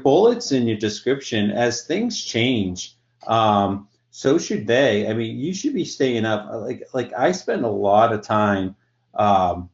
bullets and your description, as things change, so should they. I mean, you should be staying up. Like I spend a lot of time um,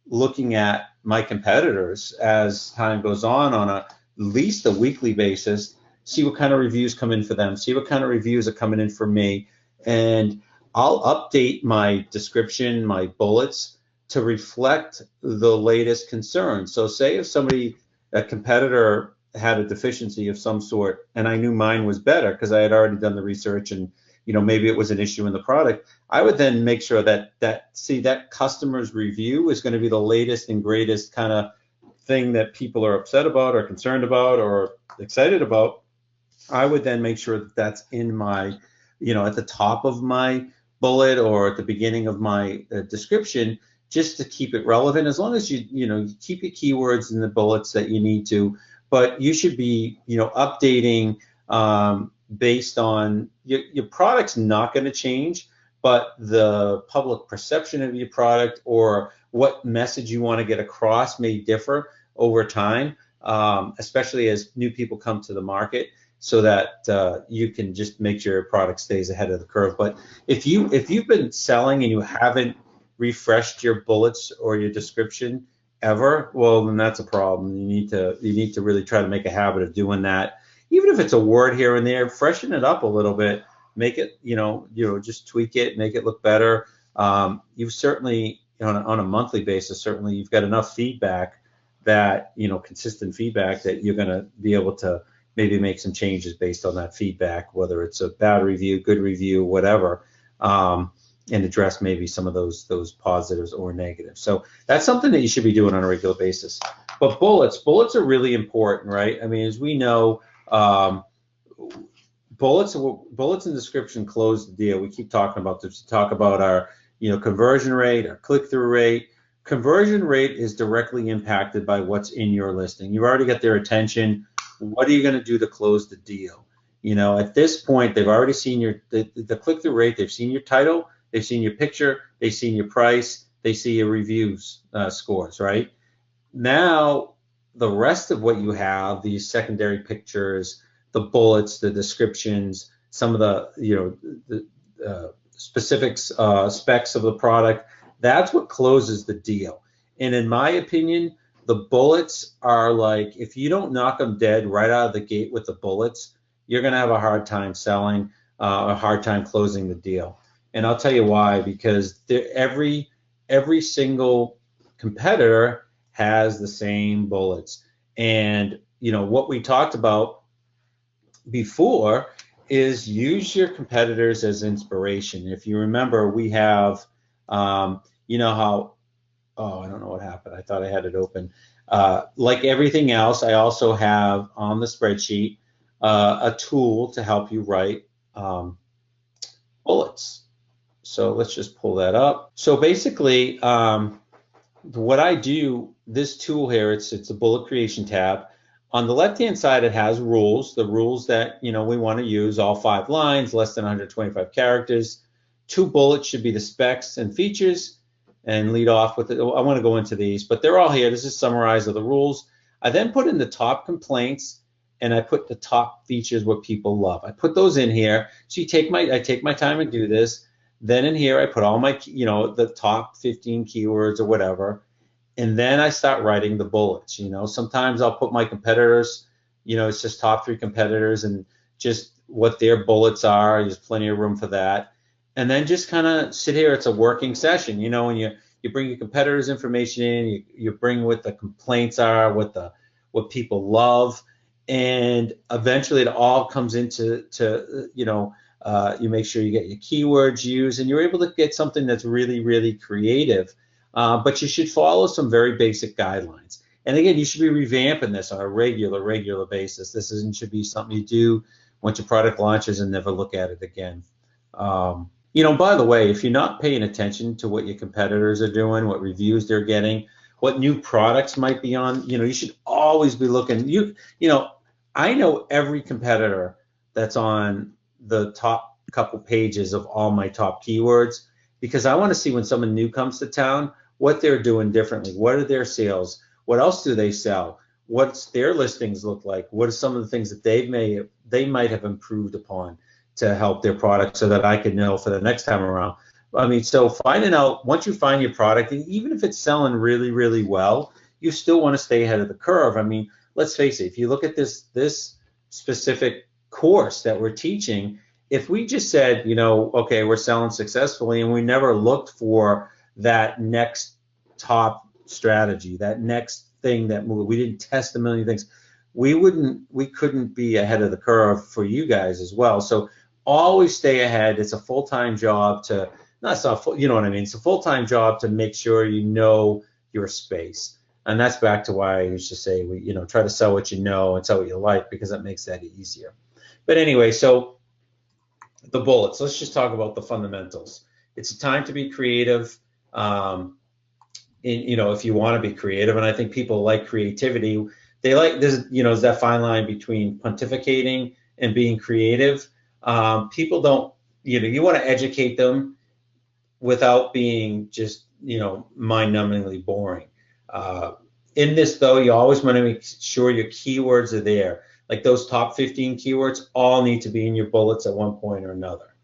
looking at my competitors as time goes on a at least a weekly basis, see what kind of reviews come in for them, see what kind of reviews are coming in for me, and I'll update my description, my bullets to reflect the latest concerns. So say if somebody, a competitor had a deficiency of some sort and I knew mine was better because I had already done the research and maybe it was an issue in the product, I would then make sure that customer's review is going to be the latest and greatest kind of thing that people are upset about or concerned about or excited about. I would then make sure that that's in my, at the top of my bullet or at the beginning of my description, just to keep it relevant. As long as you keep your keywords in the bullets that you need to, but you should be, updating based on your product's not going to change, but the public perception of your product or what message you want to get across may differ over time, especially as new people come to the market, so that you can just make sure your product stays ahead of the curve. But if you've been selling and you haven't refreshed your bullets or your description ever, well, then that's a problem. You need to really try to make a habit of doing that. Even if it's a word here and there, freshen it up a little bit, make it, just tweak it, make it look better. You've certainly, on a monthly basis, certainly you've got enough feedback that, consistent feedback that you're going to be able to maybe make some changes based on that feedback, whether it's a bad review, good review, whatever, and address maybe some of those positives or negatives. So that's something that you should be doing on a regular basis. But bullets are really important, right? I mean, as we know, bullets and description close the deal. We keep talking about this. We talk about our, conversion rate, our click-through rate. Conversion rate is directly impacted by what's in your listing. You've already got their attention. What are you going to do to close the deal? At this point, they've already seen the click-through rate. They've seen your title. They've seen your picture. They've seen your price. They see your reviews scores, right? Now, the rest of what you have, these secondary pictures, the bullets, the descriptions, some of the specifics, specs of the product, that's what closes the deal. And in my opinion, the bullets are like, if you don't knock them dead right out of the gate with the bullets, you're going to have a hard time selling, a hard time closing the deal. And I'll tell you why, because every single competitor has the same bullets. And, what we talked about before is use your competitors as inspiration. If you remember, we have, how, oh, I don't know what happened. I thought I had it open. Like everything else, I also have on the spreadsheet a tool to help you write bullets. So let's just pull that up. So basically, what I do, this tool here, it's a bullet creation tab. On the left-hand side, it has rules, the rules that we want to use, all 5 lines, less than 125 characters. 2 bullets should be the specs and features, and lead off with it. I want to go into these, but they're all here. This is summarized of the rules. I then put in the top complaints, and I put the top features, what people love. I put those in here. So I take my time and do this. Then in here, I put all my, the top 15 keywords or whatever. And then I start writing the bullets. Sometimes I'll put my competitors, it's just top 3 competitors and just what their bullets are. There's plenty of room for that. And then just kind of sit here. It's a working session, and you bring your competitors' information in, you bring what the complaints are, what people love, and eventually it all comes into you make sure you get your keywords used, and you're able to get something that's really, really creative. But you should follow some very basic guidelines. And again, you should be revamping this on a regular basis. This should be something you do once your product launches and never look at it again. By the way, if you're not paying attention to what your competitors are doing, what reviews they're getting, what new products might be on, you should always be looking. I know every competitor that's on the top couple pages of all my top keywords, because I want to see when someone new comes to town, what they're doing differently. What are their sales? What else do they sell? what's their listings look like? What are some of the things that they might have improved upon to help their product so that I could know for the next time around? I mean, so finding out once you find your product, even if it's selling really, really well, you still want to stay ahead of the curve. I mean, let's face it, if you look at this specific course that we're teaching, if we just said, okay, we're selling successfully and we never looked for that next top strategy, that next thing that moved, we didn't test a million things, we couldn't be ahead of the curve for you guys as well. So always stay ahead. It's a full-time job to, not so full, you know what I mean? It's a full-time job to make sure you know your space. And that's back to why I used to say, try to sell what you know and sell what you like, because that makes that easier. But anyway, so the bullets, let's just talk about the fundamentals. It's a time to be creative. If you want to be creative, and I think people like creativity. They like this, is that fine line between pontificating and being creative. People don't, you want to educate them without being just, mind-numbingly boring. In this, though, you always want to make sure your keywords are there. Like those top 15 keywords all need to be in your bullets at one point or another.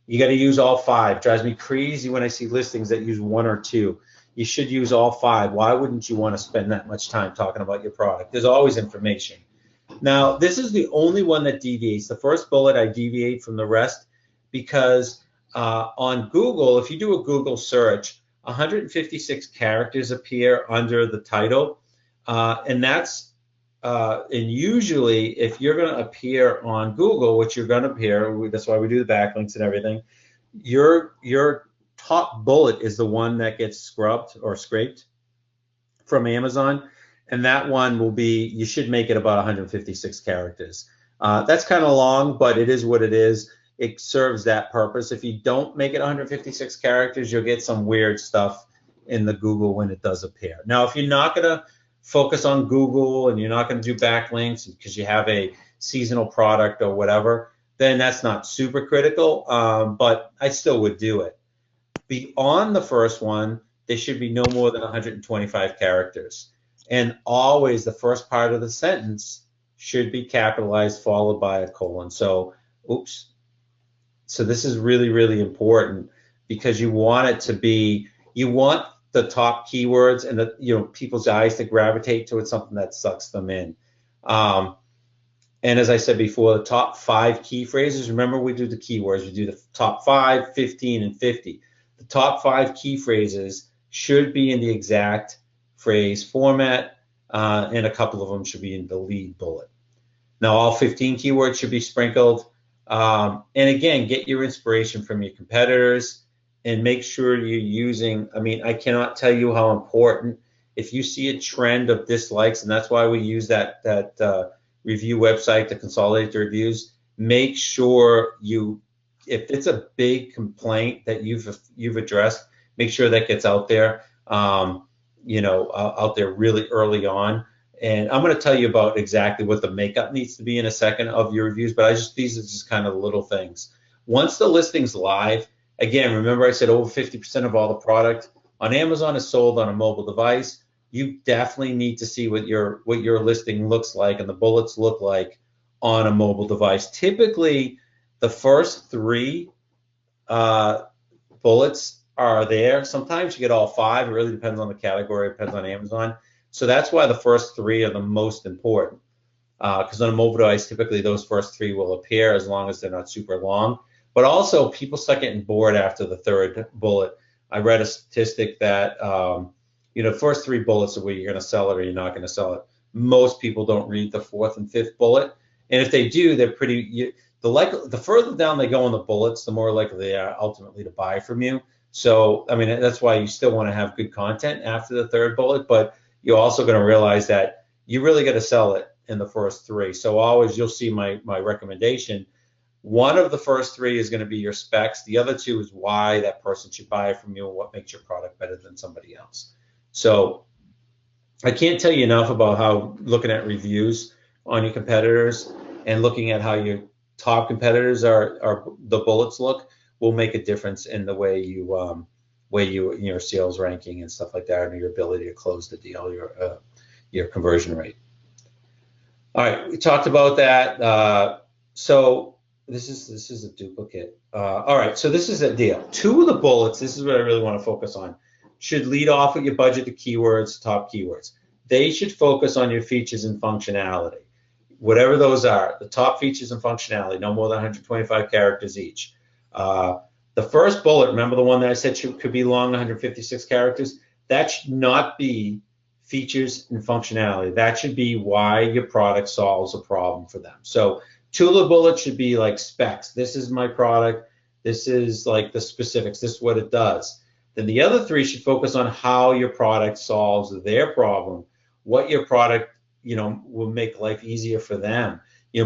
You got to use all 5. It drives me crazy when I see listings that use 1 or 2. You should use all 5. Why wouldn't you want to spend that much time talking about your product? There's always information. Now, this is the only one that deviates. The first bullet, I deviate from the rest because on Google, if you do a Google search, 156 characters appear under the title, and usually if you're going to appear on Google, which you're going to appear, that's why we do the backlinks and everything, your top bullet is the one that gets scrubbed or scraped from Amazon, and that one will be, you should make it about 156 characters. That's kind of long, but it is what it is. It serves that purpose. If you don't make it 156 characters, you'll get some weird stuff in the Google when it does appear. Now, if you're not going to focus on Google and you're not going to do backlinks because you have a seasonal product or whatever, then that's not super critical, but I still would do it. Beyond the first one, there should be no more than 125 characters. And always the first part of the sentence should be capitalized followed by a colon. So this is really, really important because you want it to be, you want the top keywords and the, people's eyes to gravitate to it, something that sucks them in. And as I said before, the top 5 key phrases, remember we do the keywords, we do the top 5, 15, and 50. The top 5 key phrases should be in the exact phrase format, and a couple of them should be in the lead bullet. Now, all 15 keywords should be sprinkled. And again, get your inspiration from your competitors and make sure you're using, I cannot tell you how important, if you see a trend of dislikes, and that's why we use that review website to consolidate the reviews, make sure if it's a big complaint that you've addressed, make sure that gets out there, out there really early on. And I'm going to tell you about exactly what the makeup needs to be in a second of your reviews, but these are just kind of little things. Once the listing's live, again, remember I said over 50% of all the product on Amazon is sold on a mobile device. You definitely need to see what your listing looks like and the bullets look like on a mobile device. Typically, the first 3 bullets are there. Sometimes you get all 5. It really depends on the category. It depends on Amazon. So that's why the first 3 are the most important. Because on a mobile device, typically those first 3 will appear as long as they're not super long. But also, people start getting bored after the 3rd bullet. I read a statistic that the first 3 bullets are where you're going to sell it or you're not going to sell it. Most people don't read the 4th and 5th bullet, and if they do, they're pretty. The further down they go in the bullets, the more likely they are ultimately to buy from you. So, that's why you still want to have good content after the 3rd bullet, but you're also going to realize that you really got to sell it in the first 3. So always, you'll see my recommendation. One of the first 3 is going to be your specs. The other 2 is why that person should buy from you and what makes your product better than somebody else. So I can't tell you enough about how looking at reviews on your competitors and looking at how your top competitors are the bullets look will make a difference in the way your sales ranking and stuff like that, and your ability to close the deal, your conversion rate. All right, we talked about that. So this is a duplicate. All right, so this is a deal. Two of the bullets, this is what I really want to focus on, should lead off with your budgeted keywords, top keywords. They should focus on your features and functionality, whatever those are. The top features and functionality, no more than 125 characters each. The first bullet, remember the one that I said could be long, 156 characters? That should not be features and functionality. That should be why your product solves a problem for them. So two of the bullets should be like specs. This is my product. This is like the specifics. This is what it does. Then the other three should focus on how your product solves their problem, what your product, will make life easier for them.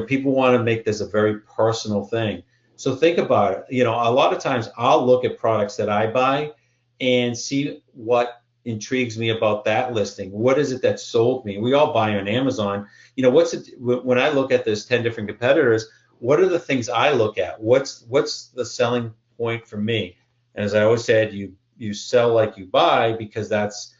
People want to make this a very personal thing. So think about it. A lot of times I'll look at products that I buy and see what intrigues me about that listing. What is it that sold me? We all buy on Amazon. What's it when I look at this 10 different competitors, what are the things I look at? What's the selling point for me? And as I always said, you sell like you buy, because that's,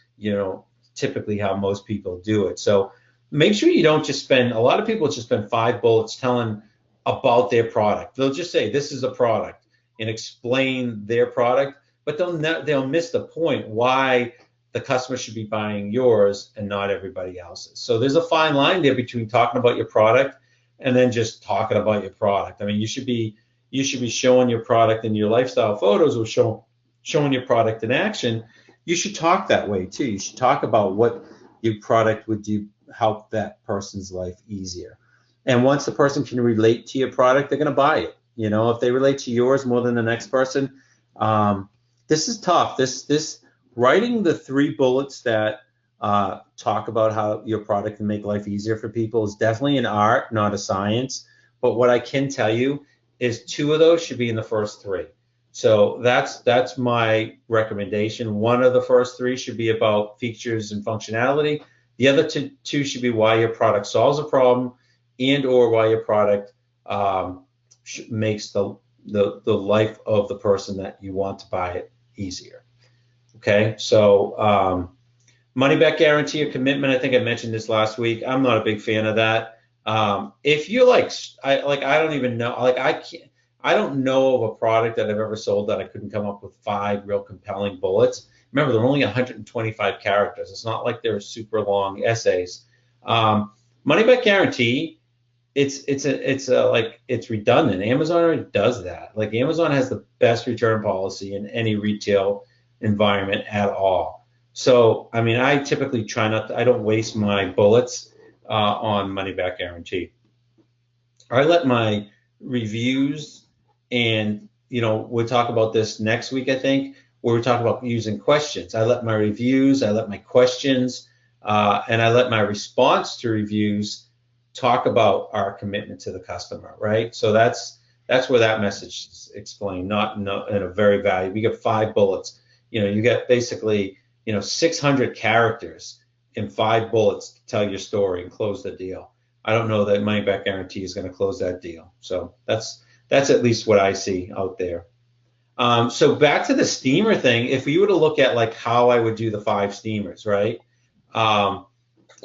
typically how most people do it. So make sure you don't just spend, a lot of people just spend 5 bullets telling about their product. They'll just say this is a product and explain their product, but they'll miss the point why the customer should be buying yours and not everybody else's. So there's a fine line there between talking about your product and then just talking about your product. I mean, you should be showing your product in your lifestyle photos, or showing your product in action. You should talk that way too. You should talk about what your product would do, help that person's life easier. And once the person can relate to your product, they're going to buy it. If they relate to yours more than the next person, this is tough. This writing the 3 bullets that talk about how your product can make life easier for people is definitely an art, not a science. But what I can tell you is 2 of those should be in the first 3. So that's my recommendation. One of the first 3 should be about features and functionality. The other two should be why your product solves a problem, and or why your product makes the life of the person that you want to buy it easier. Okay, so money back guarantee or commitment. I think I mentioned this last week. I'm not a big fan of that. If you're I don't even know, I don't know of a product that I've ever sold that I couldn't come up with 5 real compelling bullets. Remember, they're only 125 characters. It's not like they're super long essays. Money back guarantee, it's redundant. Amazon already does that. Like, Amazon has the best return policy in any retail environment at all. So, I mean, I typically I don't waste my bullets on money back guarantee. I let my reviews, and we'll talk about this next week, I think, where we talk about using questions. I let my reviews, I let my questions, and I let my response to reviews talk about our commitment to the customer, right? So that's where that message is explained, not in a very valuable. You get 5 bullets. You get basically 600 characters in 5 bullets to tell your story and close the deal. I don't know that money back guarantee is going to close that deal. So that's at least what I see out there. So back to the steamer thing. If we were to look at like how I would do the 5 steamers, right? And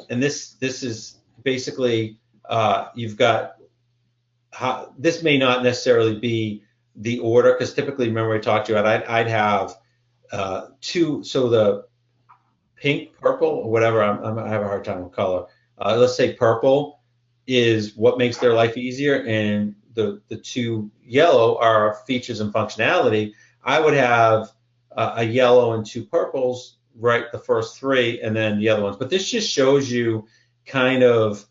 this is basically you've got this may not necessarily be the order, because typically, remember I talked to you about, I'd have 2. So the pink, purple, or whatever. I have a hard time with color. Let's say purple is what makes their life easier, and the 2 yellow are features and functionality. I would have a yellow and 2 purples, right, the first 3, and then the other ones. But this just shows you kind of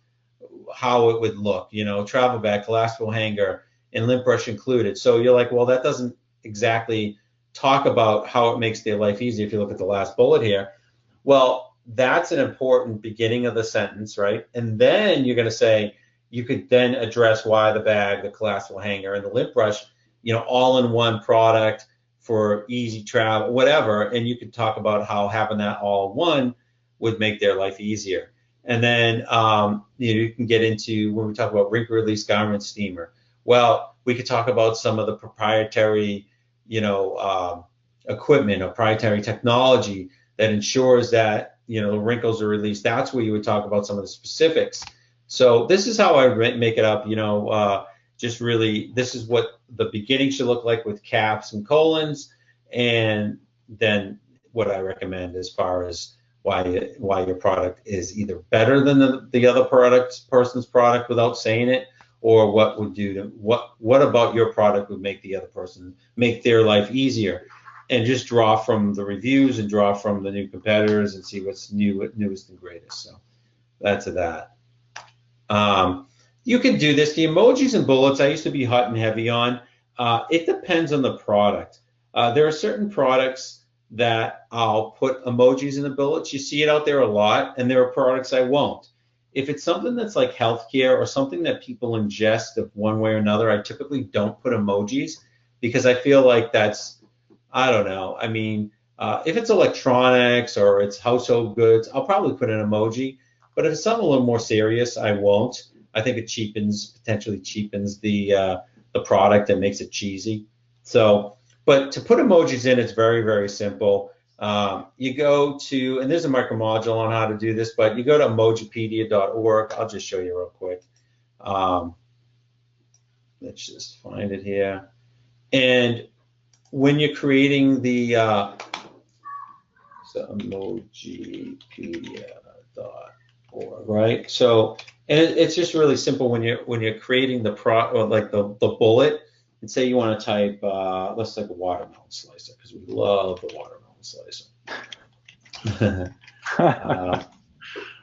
how it would look, travel bag, collapsible hanger, and lint brush included. So you're like, well, that doesn't exactly talk about how it makes their life easier if you look at the last bullet here. Well, that's an important beginning of the sentence, right? And then you're going to say, you could then address why the bag, the collapsible hanger, and the lint brush, all in one product for easy travel, whatever. And you could talk about how having that all in one would make their life easier. And then you can get into, when we talk about wrinkle release garment steamer, well, we could talk about some of the proprietary, equipment or proprietary technology that ensures that the wrinkles are released. That's where you would talk about some of the specifics So this is how I make it up. Just really, this is what the beginning should look like with caps and colons, and then what I recommend as far as why your product is either better than the other person's product without saying it, or what would do to what about your product would make the other person make their life easier, and just draw from the reviews and draw from the new competitors and see what's newest and greatest. So that's that. You can do this. The emojis and bullets, I used to be hot and heavy on. It depends on the product. There are certain products that I'll put emojis in the bullets. You see it out there a lot, and there are products I won't. If it's something that's like healthcare or something that people ingest of one way or another, I typically don't put emojis because I feel like that's, I don't know. I mean, if it's electronics or it's household goods, I'll probably put an emoji. But if it's something a little more serious, I won't. I think it potentially cheapens the product and makes it cheesy. So, but to put emojis in, it's very, very simple. You go to, and there's a micro module on how to do this, but you go to emojipedia.org. I'll just show you real quick. Let's just find it here. And when you're creating the emojipedia.org, right? So, and it's just really simple when you're creating the the bullet, and say you want to type, let's type a watermelon slicer because we love the watermelon slicer.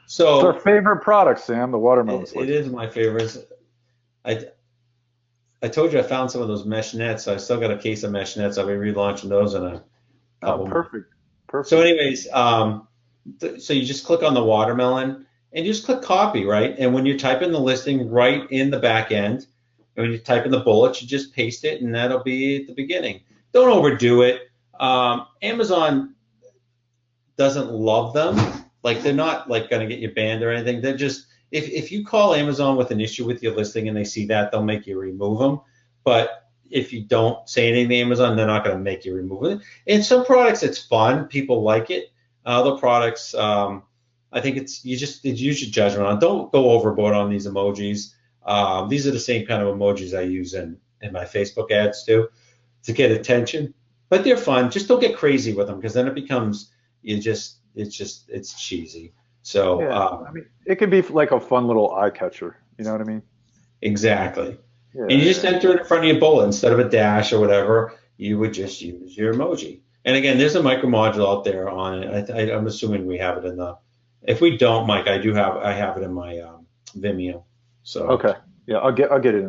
So it's our favorite product, Sam, the watermelon slicer. It is my favorite. I told you I found some of those mesh nets. I still got a case of mesh nets. I'll be relaunching those in a couple. Oh, perfect. Perfect. So anyways, so you just click on the watermelon and you just click copy, right? And when you type in the listing right in the back end, and when you type in the bullets, you just paste it, and that'll be at the beginning. Don't overdo it. Amazon doesn't love them. Like, they're not like going to get you banned or anything. They're just, if you call Amazon with an issue with your listing and they see that, they'll make you remove them. But if you don't say anything to Amazon, they're not going to make you remove it. And some products, it's fun. People like it. Other products, I think it's use your judgment on. Don't go overboard on these emojis. These are the same kind of emojis I use in my Facebook ads too, to get attention. But they're fun. Just don't get crazy with them, because then it becomes it's cheesy. So yeah, I mean, it could be like a fun little eye catcher. You know what I mean? Exactly. Yeah, and you just enter it in front of your bullet instead of a dash or whatever. You would just use your emoji. And again, there's a micro module out there on it. I'm assuming we have it in the. If we don't, Mike, I have it in my Vimeo. So okay, yeah, I'll get it in.